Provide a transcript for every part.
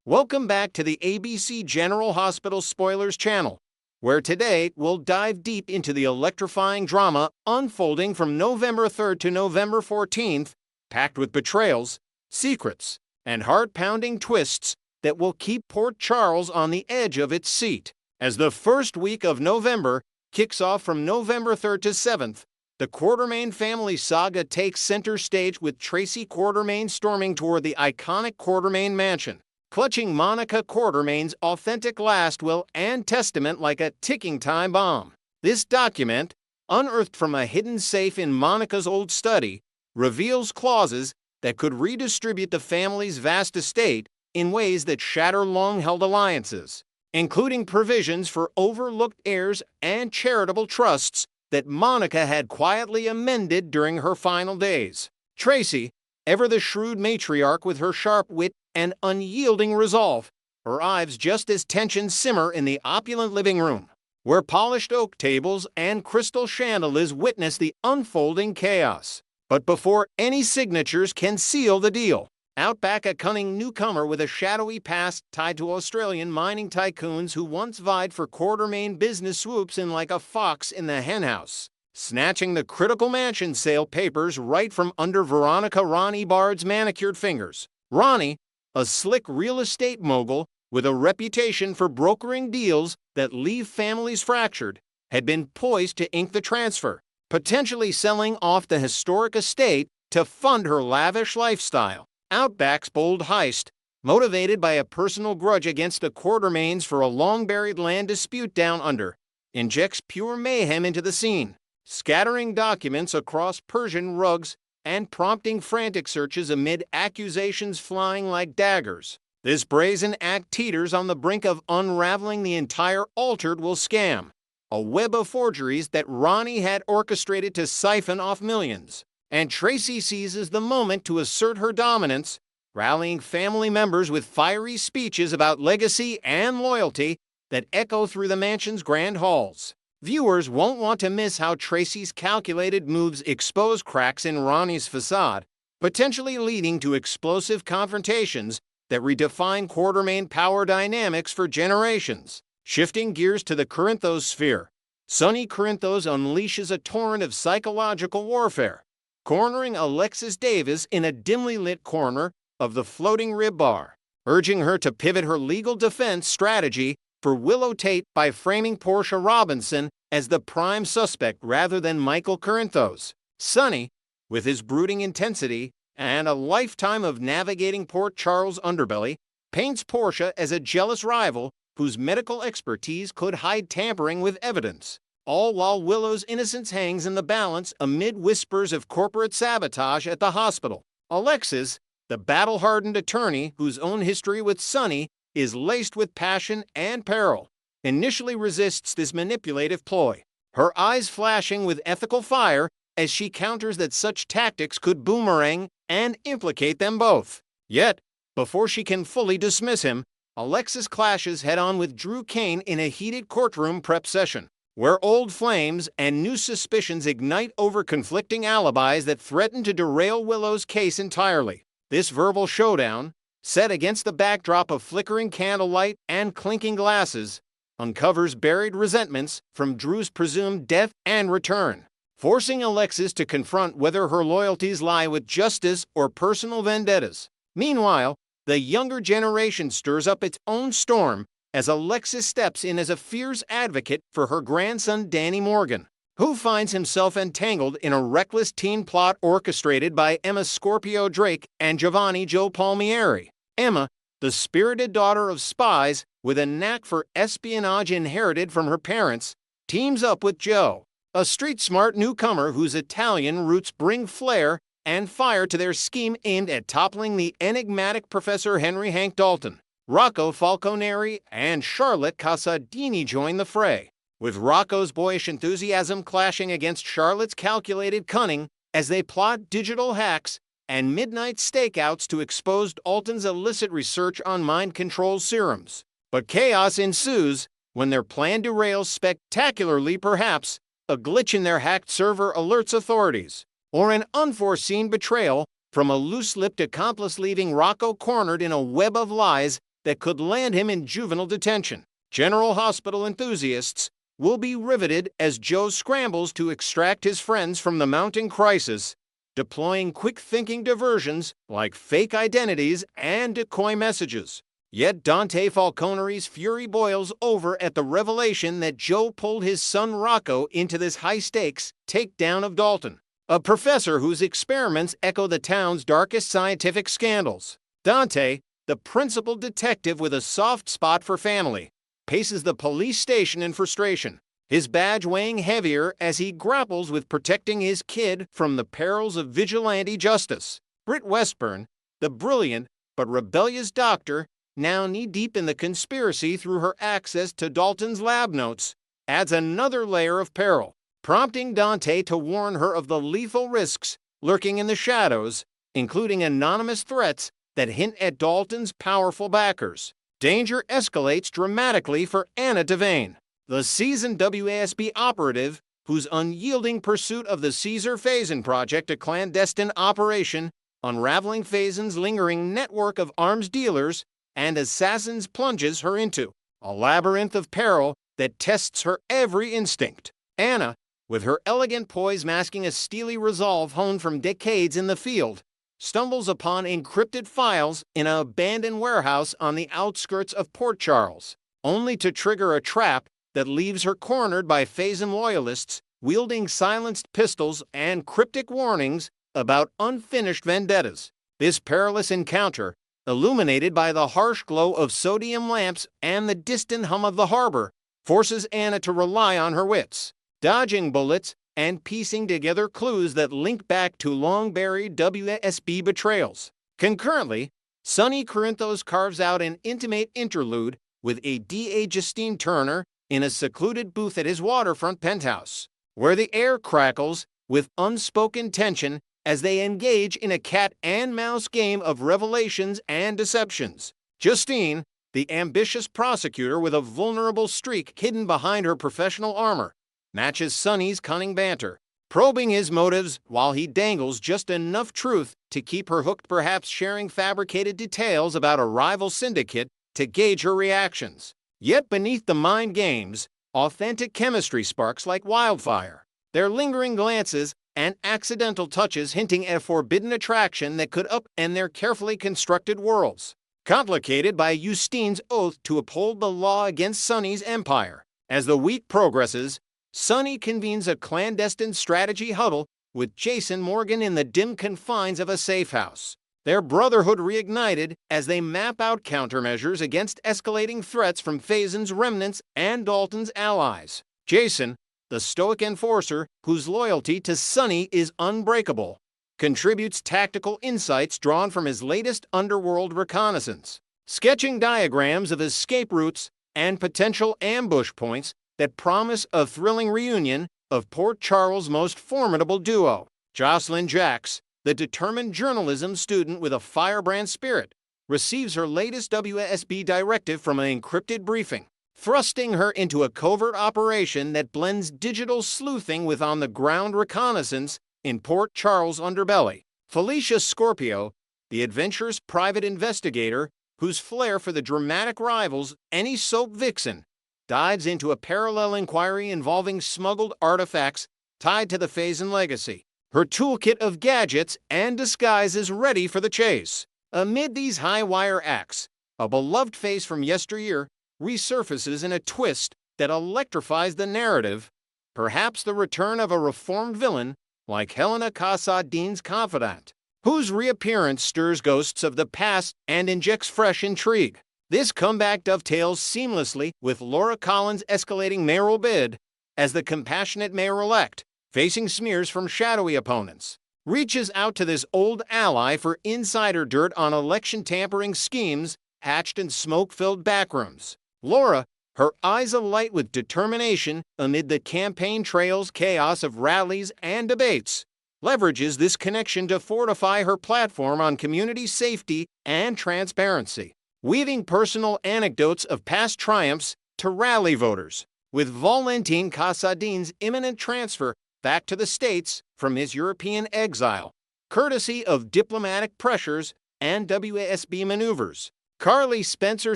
Welcome back to the ABC General Hospital Spoilers channel, where today we'll dive deep into the electrifying drama unfolding from November 3rd to November 14th, packed with betrayals, secrets, and heart-pounding twists that will keep Port Charles on the edge of its seat. As the first week of November kicks off from November 3rd to 7th, the Quartermaine family saga takes center stage with Tracy Quartermaine storming toward the iconic Quartermaine mansion, clutching Monica Quartermaine's authentic last will and testament like a ticking time bomb. This document, unearthed from a hidden safe in Monica's old study, reveals clauses that could redistribute the family's vast estate in ways that shatter long-held alliances, including provisions for overlooked heirs and charitable trusts that Monica had quietly amended during her final days. Tracy, ever the shrewd matriarch with her sharp wit and unyielding resolve, arrives just as tensions simmer in the opulent living room, where polished oak tables and crystal chandeliers witness the unfolding chaos. But before any signatures can seal the deal, out back a cunning newcomer with a shadowy past tied to Australian mining tycoons who once vied for Quartermaine business swoops in like a fox in the henhouse, snatching the critical mansion sale papers right from under Veronica Ronnie Bard's manicured fingers. Ronnie, a slick real estate mogul with a reputation for brokering deals that leave families fractured, had been poised to ink the transfer, potentially selling off the historic estate to fund her lavish lifestyle. Outback's bold heist, motivated by a personal grudge against the Quartermaines for a long-buried land dispute down under, injects pure mayhem into the scene, scattering documents across Persian rugs and prompting frantic searches amid accusations flying like daggers. This brazen act teeters on the brink of unraveling the entire altered will scam, a web of forgeries that Ronnie had orchestrated to siphon off millions. And Tracy seizes the moment to assert her dominance, rallying family members with fiery speeches about legacy and loyalty that echo through the mansion's grand halls. Viewers won't want to miss how Tracy's calculated moves expose cracks in Ronnie's facade, potentially leading to explosive confrontations that redefine Quartermaine power dynamics for generations. Shifting gears to the Corinthos sphere, Sonny Corinthos unleashes a torrent of psychological warfare, cornering Alexis Davis in a dimly lit corner of the Floating Rib Bar, urging her to pivot her legal defense strategy for Willow Tate by framing Portia Robinson as the prime suspect rather than Michael Corinthos. Sonny, with his brooding intensity and a lifetime of navigating Port Charles' underbelly, paints Portia as a jealous rival whose medical expertise could hide tampering with evidence, all while Willow's innocence hangs in the balance amid whispers of corporate sabotage at the hospital. Alexis, the battle-hardened attorney whose own history with Sonny is laced with passion and peril, initially resists this manipulative ploy, her eyes flashing with ethical fire as she counters that such tactics could boomerang and implicate them both. Yet, before she can fully dismiss him, Alexis clashes head-on with Drew Kane in a heated courtroom prep session, where old flames and new suspicions ignite over conflicting alibis that threaten to derail Willow's case entirely. This verbal showdown, set against the backdrop of flickering candlelight and clinking glasses, uncovers buried resentments from Drew's presumed death and return, forcing Alexis to confront whether her loyalties lie with justice or personal vendettas. Meanwhile, the younger generation stirs up its own storm as Alexis steps in as a fierce advocate for her grandson Danny Morgan, who finds himself entangled in a reckless teen plot orchestrated by Emma Scorpio Drake and Giovanni Joe Palmieri. Emma, the spirited daughter of spies with a knack for espionage inherited from her parents, teams up with Joe, a street-smart newcomer whose Italian roots bring flair and fire to their scheme aimed at toppling the enigmatic Professor Henry Hank Dalton. Rocco Falconeri and Charlotte Casadini join the fray, with Rocco's boyish enthusiasm clashing against Charlotte's calculated cunning as they plot digital hacks and midnight stakeouts to expose Dalton's illicit research on mind control serums. But chaos ensues when their plan derails spectacularly, perhaps a glitch in their hacked server alerts authorities, or an unforeseen betrayal from a loose-lipped accomplice leaving Rocco cornered in a web of lies that could land him in juvenile detention. General Hospital enthusiasts will be riveted as Joe scrambles to extract his friends from the mounting crisis, deploying quick-thinking diversions like fake identities and decoy messages. Yet Dante Falcone's fury boils over at the revelation that Joe pulled his son Rocco into this high-stakes takedown of Dalton, a professor whose experiments echo the town's darkest scientific scandals. Dante, the principal detective with a soft spot for family, paces the police station in frustration, his badge weighing heavier as he grapples with protecting his kid from the perils of vigilante justice. Britt Westburn, the brilliant but rebellious doctor, now knee-deep in the conspiracy through her access to Dalton's lab notes, adds another layer of peril, prompting Dante to warn her of the lethal risks lurking in the shadows, including anonymous threats that hint at Dalton's powerful backers. Danger escalates dramatically for Anna Devane, the seasoned WASB operative whose unyielding pursuit of the Caesar Faison project, a clandestine operation unraveling Faison's lingering network of arms dealers and assassins, plunges her into a labyrinth of peril that tests her every instinct. Anna, with her elegant poise masking a steely resolve honed from decades in the field, stumbles upon encrypted files in an abandoned warehouse on the outskirts of Port Charles, only to trigger a trap that leaves her cornered by Faison loyalists wielding silenced pistols and cryptic warnings about unfinished vendettas. This perilous encounter, illuminated by the harsh glow of sodium lamps and the distant hum of the harbor, forces Anna to rely on her wits, dodging bullets and piecing together clues that link back to long-buried WASB betrayals. Concurrently, Sonny Corinthos carves out an intimate interlude with a D.A. Justine Turner in a secluded booth at his waterfront penthouse, where the air crackles with unspoken tension as they engage in a cat-and-mouse game of revelations and deceptions. Justine, the ambitious prosecutor with a vulnerable streak hidden behind her professional armor, matches Sonny's cunning banter, probing his motives while he dangles just enough truth to keep her hooked, perhaps sharing fabricated details about a rival syndicate to gauge her reactions. Yet beneath the mind games, authentic chemistry sparks like wildfire, their lingering glances and accidental touches hinting at a forbidden attraction that could upend their carefully constructed worlds. Complicated by Justine's oath to uphold the law against Sonny's empire. As the week progresses, Sonny convenes a clandestine strategy huddle with Jason Morgan in the dim confines of a safe house, their brotherhood reignited as they map out countermeasures against escalating threats from Faison's remnants and Dalton's allies. Jason, the stoic enforcer whose loyalty to Sonny is unbreakable, contributes tactical insights drawn from his latest underworld reconnaissance, sketching diagrams of escape routes and potential ambush points that promise a thrilling reunion of Port Charles' most formidable duo. Jocelyn Jacks, the determined journalism student with a firebrand spirit, receives her latest WASB directive from an encrypted briefing, thrusting her into a covert operation that blends digital sleuthing with on-the-ground reconnaissance in Port Charles' underbelly. Felicia Scorpio, the adventurous private investigator whose flair for the dramatic rivals any soap vixen, dives into a parallel inquiry involving smuggled artifacts tied to the Faison legacy. Her toolkit of gadgets and disguises ready for the chase. Amid these high-wire acts, a beloved face from yesteryear resurfaces in a twist that electrifies the narrative, perhaps the return of a reformed villain like Helena Casadin's confidant, whose reappearance stirs ghosts of the past and injects fresh intrigue. This comeback dovetails seamlessly with Laura Collins' escalating mayoral bid as the compassionate mayor-elect, facing smears from shadowy opponents, reaches out to this old ally for insider dirt on election tampering schemes hatched in smoke-filled backrooms. Laura, her eyes alight with determination amid the campaign trail's chaos of rallies and debates, leverages this connection to fortify her platform on community safety and transparency, weaving personal anecdotes of past triumphs to rally voters. With Valentin Casadin's imminent transfer back to the States from his European exile, courtesy of diplomatic pressures and WASB maneuvers, Carly Spencer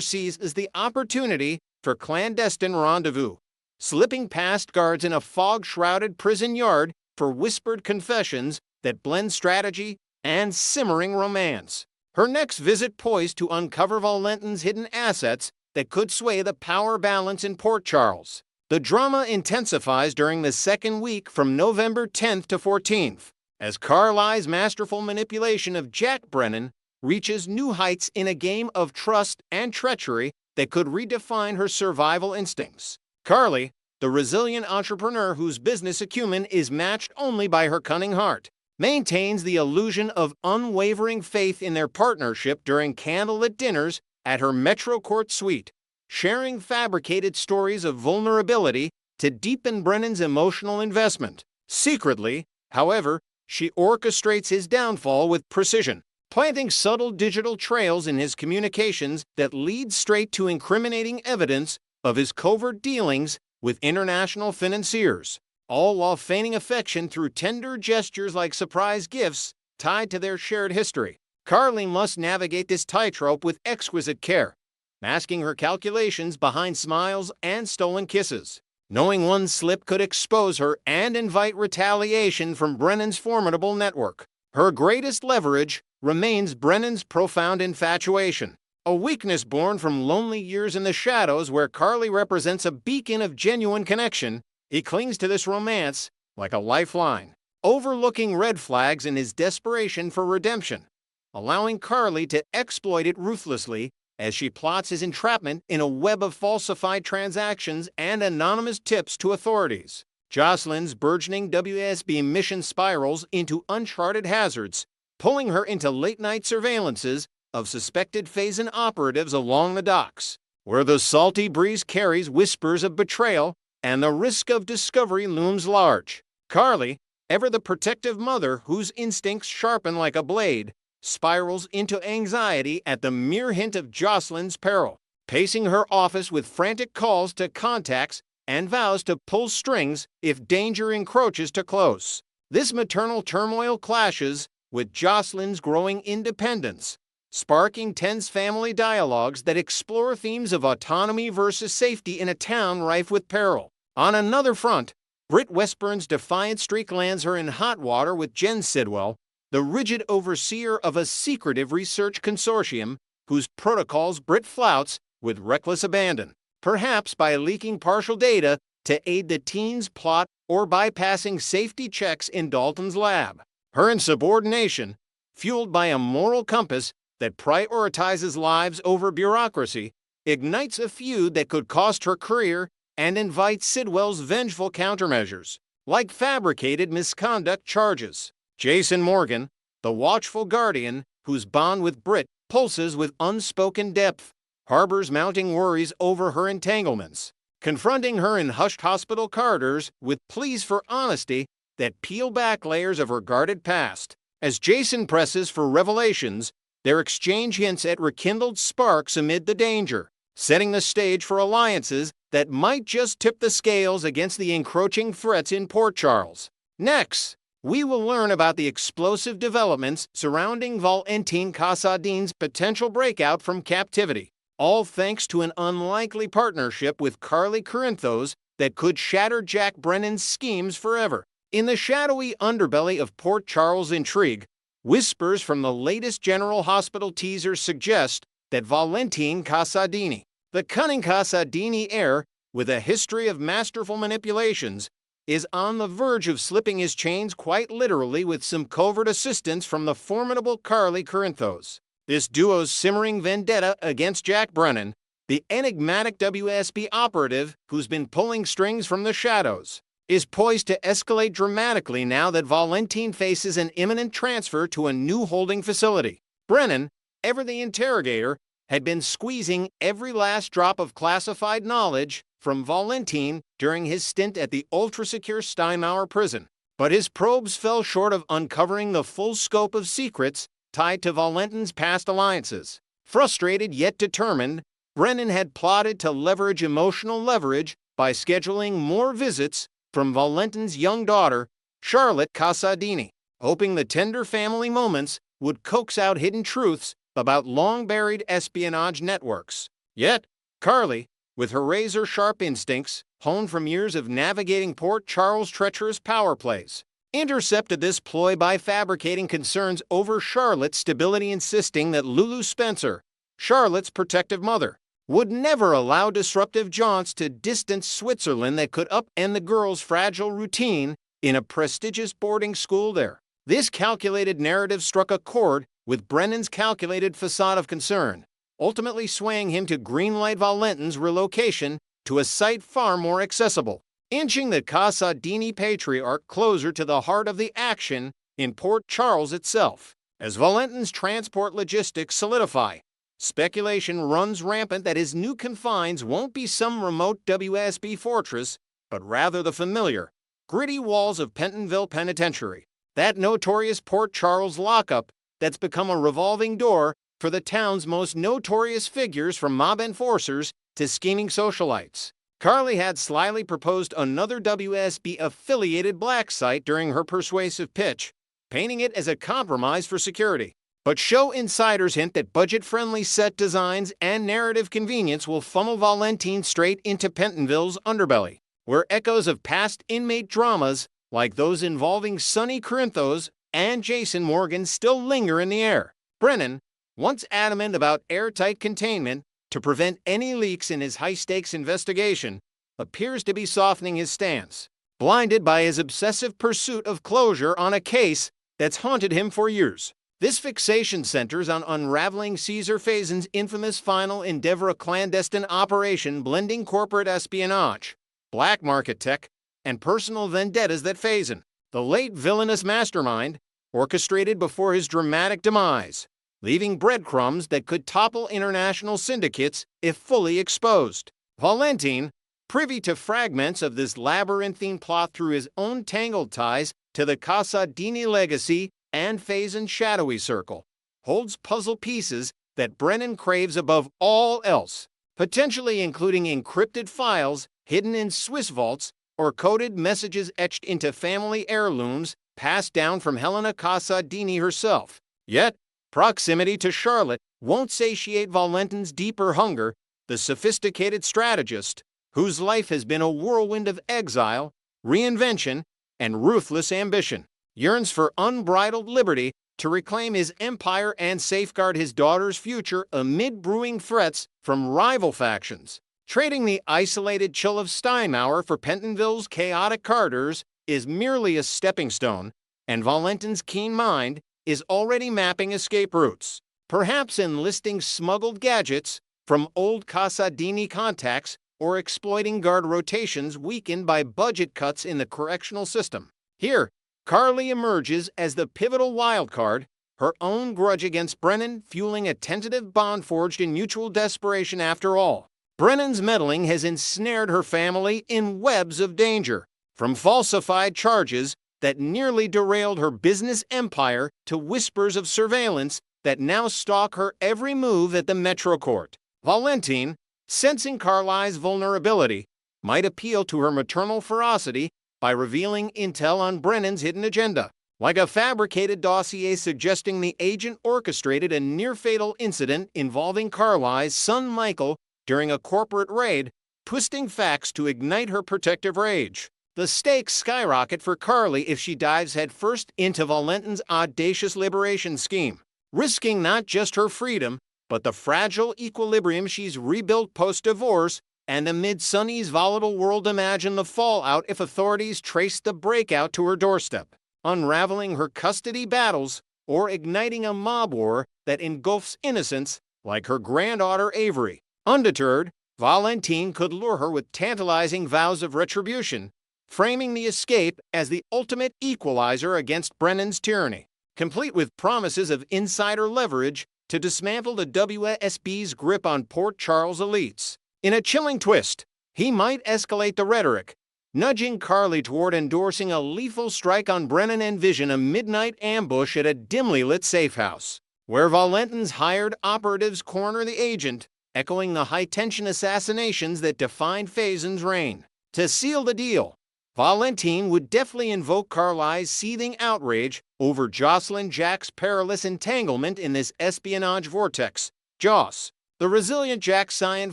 seizes the opportunity for clandestine rendezvous, slipping past guards in a fog-shrouded prison yard for whispered confessions that blend strategy and simmering romance. Her next visit poised to uncover Valentin's hidden assets that could sway the power balance in Port Charles. The drama intensifies during the second week from November 10th to 14th, as Carly's masterful manipulation of Jack Brennan reaches new heights in a game of trust and treachery that could redefine her survival instincts. Carly, the resilient entrepreneur whose business acumen is matched only by her cunning heart, maintains the illusion of unwavering faith in their partnership during candlelit dinners at her Metro Court suite, sharing fabricated stories of vulnerability to deepen Brennan's emotional investment. Secretly, however, she orchestrates his downfall with precision, planting subtle digital trails in his communications that lead straight to incriminating evidence of his covert dealings with international financiers, all while feigning affection through tender gestures like surprise gifts tied to their shared history. Carly must navigate this tightrope with exquisite care, masking her calculations behind smiles and stolen kisses, knowing one slip could expose her and invite retaliation from Brennan's formidable network. Her greatest leverage remains Brennan's profound infatuation, a weakness born from lonely years in the shadows where Carly represents a beacon of genuine connection. He clings to this romance like a lifeline, overlooking red flags in his desperation for redemption, allowing Carly to exploit it ruthlessly as she plots his entrapment in a web of falsified transactions and anonymous tips to authorities. Jocelyn's burgeoning WSB mission spirals into uncharted hazards, pulling her into late-night surveillances of suspected Phazon operatives along the docks, where the salty breeze carries whispers of betrayal and the risk of discovery looms large. Carly, ever the protective mother whose instincts sharpen like a blade, spirals into anxiety at the mere hint of Jocelyn's peril, pacing her office with frantic calls to contacts and vows to pull strings if danger encroaches too close. This maternal turmoil clashes with Jocelyn's growing independence, sparking tense family dialogues that explore themes of autonomy versus safety in a town rife with peril. On another front, Britt Westburn's defiant streak lands her in hot water with Jen Sidwell, the rigid overseer of a secretive research consortium whose protocols Britt flouts with reckless abandon, perhaps by leaking partial data to aid the teen's plot or bypassing safety checks in Dalton's lab. Her insubordination, fueled by a moral compass that prioritizes lives over bureaucracy, ignites a feud that could cost her career and invites Sidwell's vengeful countermeasures, like fabricated misconduct charges. Jason Morgan, the watchful guardian whose bond with Britt pulses with unspoken depth, harbors mounting worries over her entanglements, confronting her in hushed hospital corridors with pleas for honesty that peel back layers of her guarded past. As Jason presses for revelations, their exchange hints at rekindled sparks amid the danger, setting the stage for alliances that might just tip the scales against the encroaching threats in Port Charles. Next, we will learn about the explosive developments surrounding Valentin Casadin's potential breakout from captivity, all thanks to an unlikely partnership with Carly Corinthos that could shatter Jack Brennan's schemes forever. In the shadowy underbelly of Port Charles' intrigue, whispers from the latest General Hospital teaser suggest that Valentin Casadini, the cunning Casadini heir with a history of masterful manipulations, is on the verge of slipping his chains quite literally with some covert assistance from the formidable Carly Corinthos. This duo's simmering vendetta against Jack Brennan, the enigmatic WSB operative who's been pulling strings from the shadows, is poised to escalate dramatically now that Valentin faces an imminent transfer to a new holding facility. Brennan, ever the interrogator, had been squeezing every last drop of classified knowledge from Valentin during his stint at the ultra-secure Steinmauer prison. But his probes fell short of uncovering the full scope of secrets tied to Valentin's past alliances. Frustrated yet determined, Brennan had plotted to leverage emotional leverage by scheduling more visits from Valentin's young daughter, Charlotte Casadini, hoping the tender family moments would coax out hidden truths about long-buried espionage networks. Yet, Carly, with her razor-sharp instincts, honed from years of navigating Port Charles' treacherous power plays, intercepted this ploy by fabricating concerns over Charlotte's stability, insisting that Lulu Spencer, Charlotte's protective mother, would never allow disruptive jaunts to distant Switzerland that could upend the girl's fragile routine in a prestigious boarding school there. This calculated narrative struck a chord with Brennan's calculated facade of concern, ultimately swaying him to greenlight Valentin's relocation to a site far more accessible, inching the Casa Dini patriarch closer to the heart of the action in Port Charles itself. As Valentin's transport logistics solidify, speculation runs rampant that his new confines won't be some remote WSB fortress, but rather the familiar, gritty walls of Pentonville Penitentiary, that notorious Port Charles lockup that's become a revolving door for the town's most notorious figures, from mob enforcers to scheming socialites. Carly had slyly proposed another WSB-affiliated black site during her persuasive pitch, painting it as a compromise for security. But show insiders hint that budget-friendly set designs and narrative convenience will funnel Valentin straight into Pentonville's underbelly, where echoes of past inmate dramas like those involving Sonny Corinthos and Jason Morgan still linger in the air. Brennan, once adamant about airtight containment to prevent any leaks in his high-stakes investigation, appears to be softening his stance, blinded by his obsessive pursuit of closure on a case that's haunted him for years. This fixation centers on unraveling Caesar Fazen's infamous final endeavor, a clandestine operation blending corporate espionage, black market tech, and personal vendettas that Fazen, the late villainous mastermind, orchestrated before his dramatic demise, leaving breadcrumbs that could topple international syndicates if fully exposed. Valentin, privy to fragments of this labyrinthine plot through his own tangled ties to the Casa Dini legacy and Fazen's shadowy circle, holds puzzle pieces that Brennan craves above all else, potentially including encrypted files hidden in Swiss vaults or coded messages etched into family heirlooms passed down from Helena Casa Dini herself. Yet, proximity to Charlotte won't satiate Valentin's deeper hunger. The sophisticated strategist, whose life has been a whirlwind of exile, reinvention, and ruthless ambition, yearns for unbridled liberty to reclaim his empire and safeguard his daughter's future amid brewing threats from rival factions. Trading the isolated chill of Steinmauer for Pentonville's chaotic Carters is merely a stepping stone, and Valentin's keen mind is already mapping escape routes, perhaps enlisting smuggled gadgets from old Casa Dini contacts or exploiting guard rotations weakened by budget cuts in the correctional system. Here, Carly emerges as the pivotal wildcard, her own grudge against Brennan fueling a tentative bond forged in mutual desperation. After all, Brennan's meddling has ensnared her family in webs of danger, from falsified charges that nearly derailed her business empire to whispers of surveillance that now stalk her every move at the Metro Court. Valentin, sensing Carly's vulnerability, might appeal to her maternal ferocity by revealing intel on Brennan's hidden agenda, like a fabricated dossier suggesting the agent orchestrated a near-fatal incident involving Carly's son Michael during a corporate raid, twisting facts to ignite her protective rage. The stakes skyrocket for Carly if she dives headfirst into Valentin's audacious liberation scheme, risking not just her freedom, but the fragile equilibrium she's rebuilt post-divorce. And amid Sonny's volatile world, imagine the fallout if authorities trace the breakout to her doorstep, unraveling her custody battles or igniting a mob war that engulfs innocents like her granddaughter Avery. Undeterred, Valentin could lure her with tantalizing vows of retribution, framing the escape as the ultimate equalizer against Brennan's tyranny, complete with promises of insider leverage to dismantle the WSB's grip on Port Charles elites. In a chilling twist, he might escalate the rhetoric, nudging Carly toward endorsing a lethal strike on Brennan, and envision a midnight ambush at a dimly lit safe house, where Valentin's hired operatives corner the agent, echoing the high-tension assassinations that defined Fazen's reign. To seal the deal, Valentine would deftly invoke Carly's seething outrage over Jocelyn Jack's perilous entanglement in this espionage vortex. Joss, the resilient Jack Scion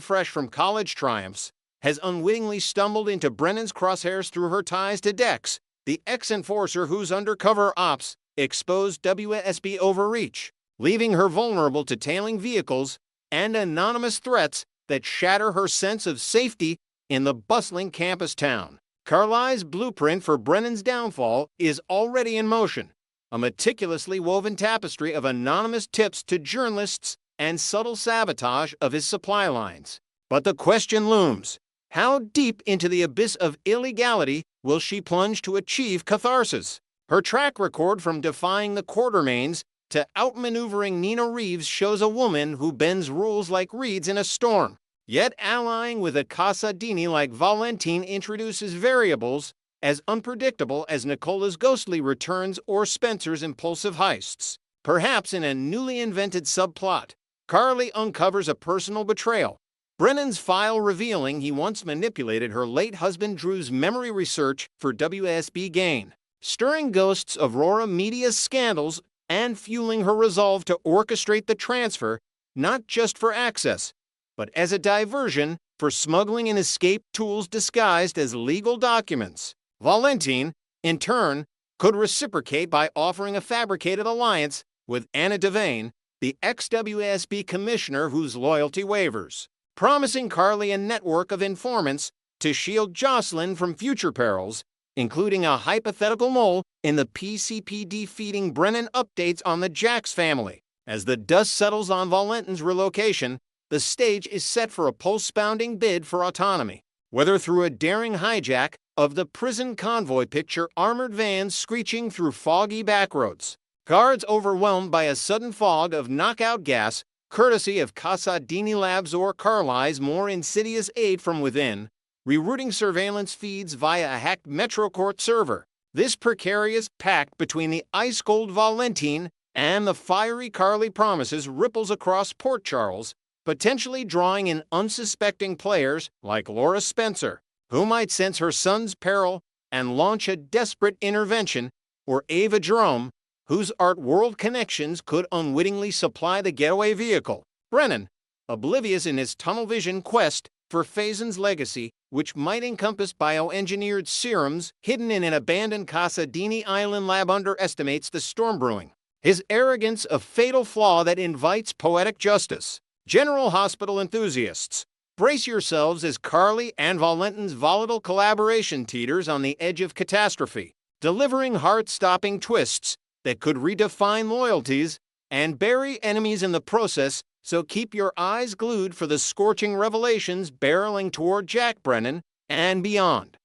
fresh from college triumphs, has unwittingly stumbled into Brennan's crosshairs through her ties to Dex, the ex-enforcer whose undercover ops exposed WSB overreach, leaving her vulnerable to tailing vehicles and anonymous threats that shatter her sense of safety in the bustling campus town. Carly's blueprint for Brennan's downfall is already in motion, a meticulously woven tapestry of anonymous tips to journalists and subtle sabotage of his supply lines. But the question looms: how deep into the abyss of illegality will she plunge to achieve catharsis? Her track record from defying the Quartermaines to outmaneuvering Nina Reeves shows a woman who bends rules like reeds in a storm. Yet allying with a Casadini like Valentine introduces variables as unpredictable as Nicola's ghostly returns or Spencer's impulsive heists. Perhaps in a newly invented subplot, Carly uncovers a personal betrayal, Brennan's file revealing he once manipulated her late husband Drew's memory research for WSB gain, stirring ghosts of Rora Media's scandals and fueling her resolve to orchestrate the transfer, not just for access, but as a diversion for smuggling and escape tools disguised as legal documents. Valentine, in turn, could reciprocate by offering a fabricated alliance with Anna Devane, the ex-WSB commissioner whose loyalty wavers, promising Carly a network of informants to shield Jocelyn from future perils, including a hypothetical mole in the PCPD feeding Brennan updates on the Jacks family. As the dust settles on Valentine's relocation, the stage is set for a pulse-pounding bid for autonomy. Whether through a daring hijack of the prison convoy picture armored vans screeching through foggy backroads, guards overwhelmed by a sudden fog of knockout gas, courtesy of Casadini Labs or Carly's more insidious aid from within, rerouting surveillance feeds via a hacked MetroCourt server. This precarious pact between the ice-cold Valentine and the fiery Carly promises ripples across Port Charles, potentially drawing in unsuspecting players like Laura Spencer, who might sense her son's peril and launch a desperate intervention, or Ava Jerome, whose art world connections could unwittingly supply the getaway vehicle. Brennan, oblivious in his tunnel vision quest for Faison's legacy, which might encompass bioengineered serums hidden in an abandoned Casadini Island lab, underestimates the storm brewing. His arrogance a fatal flaw that invites poetic justice. General Hospital enthusiasts, brace yourselves as Carly and Valentine's volatile collaboration teeters on the edge of catastrophe, delivering heart-stopping twists that could redefine loyalties and bury enemies in the process, so keep your eyes glued for the scorching revelations barreling toward Jack Brennan and beyond.